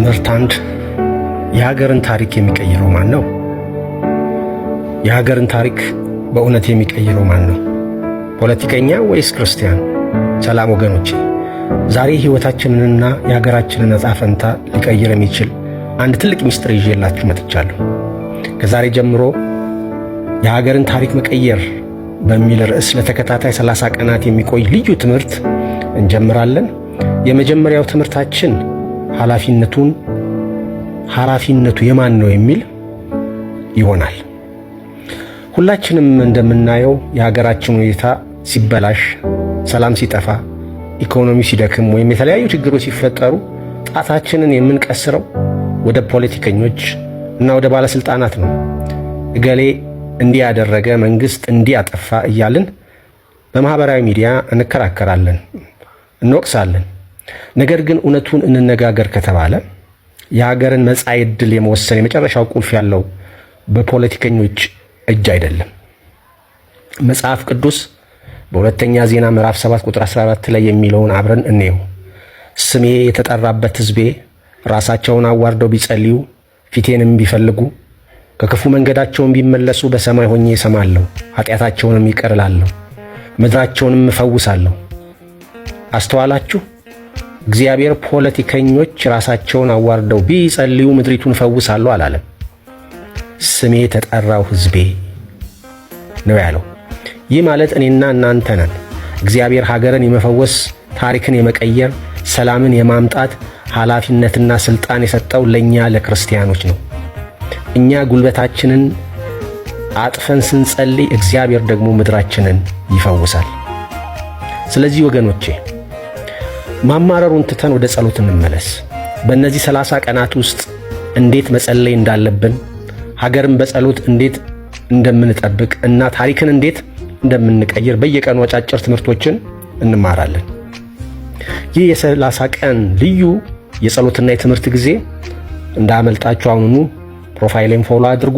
ትምህርት አንድ የሀገርን ታሪክ የሚቀይረው ማን ነው? የሀገርን ታሪክ በእውነት የሚቀይረው ማን ነው? ፖለቲከኛ ወይስ ክርስቲያን? ሰላም ወገኖቼ፣ ዛሬ ሕይወታችንንና የሀገራችንን ዕጣ ፈንታ ሊቀይር የሚችል አንድ ትልቅ ምስጢር ይዤላችሁ መጥቻለሁ። ከዛሬ ጀምሮ የሀገርን ታሪክ መቀየር በሚል ርዕስ ለተከታታይ 30 ቀናት የሚቆይ ልዩ ትምህርት እንጀምራለን። የመጀመሪያው ትምህርታችን ኃላፊነቱ የማን ነው የሚል ይሆናል። ሁላችንም እንደምናየው የሀገራችን ሁኔታ ሲበላሽ፣ ሰላም ሲጠፋ፣ ኢኮኖሚ ሲደክም ወይም የተለያዩ ችግሮች ሲፈጠሩ ጣታችንን የምንቀስረው ወደ ፖለቲከኞች እና ወደ ባለስልጣናት ነው። እገሌ እንዲህ ያደረገ፣ መንግስት እንዲህ ያጠፋ እያልን በማህበራዊ ሚዲያ እንከራከራለን፣ እንወቅሳለን። ነገር ግን እውነቱን እንነጋገር ከተባለ የሀገርን መጻኢ ዕድል የመወሰን የመጨረሻው ቁልፍ ያለው በፖለቲከኞች እጅ አይደለም። መጽሐፍ ቅዱስ በሁለተኛ ዜና ምዕራፍ 7 ቁጥር 14 ላይ የሚለውን አብረን እንየው። ስሜ የተጠራበት ሕዝቤ ራሳቸውን አዋርደው ቢጸልዩ፣ ፊቴንም ቢፈልጉ፣ ከክፉ መንገዳቸውን ቢመለሱ በሰማይ ሆኜ እሰማለሁ፣ ኃጢአታቸውንም ይቅር እላለሁ፣ ምድራቸውንም እፈውሳለሁ። አስተዋላችሁ? እግዚአብሔር ፖለቲከኞች ራሳቸውን አዋርደው ቢጸልዩ ምድሪቱን እፈውሳለሁ አላለም። ስሜ የተጠራው ሕዝቤ ነው ያለው። ይህ ማለት እኔና እናንተ ነን። እግዚአብሔር ሀገርን የመፈወስ፣ ታሪክን የመቀየር፣ ሰላምን የማምጣት ኃላፊነትና ስልጣን የሰጠው ለኛ ለክርስቲያኖች ነው። እኛ ጉልበታችንን አጥፈን ስንጸልይ፣ እግዚአብሔር ደግሞ ምድራችንን ይፈውሳል። ስለዚህ ወገኖቼ ማማረሩን ትተን ወደ ጸሎት እንመለስ። በእነዚህ 30 ቀናት ውስጥ እንዴት መጸለይ እንዳለብን፣ ሀገርን በጸሎት እንዴት እንደምንጠብቅ እና ታሪክን እንዴት እንደምንቀይር በየቀኑ አጫጭር ትምህርቶችን እንማራለን። ይህ የ30 ቀን ልዩ የጸሎትና የትምህርት ጊዜ እንዳመልጣችሁ አሁኑኑ ፕሮፋይሌን ፎሎ አድርጉ።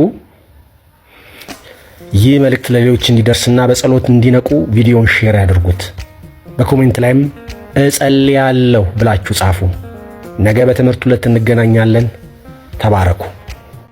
ይህ መልእክት ለሌሎች እንዲደርስና በጸሎት እንዲነቁ ቪዲዮን ሼር ያድርጉት። በኮሜንት ላይም እጸልያለሁ ብላችሁ ጻፉ። ነገ በትምህርት 2 እንገናኛለን። ተባረኩ።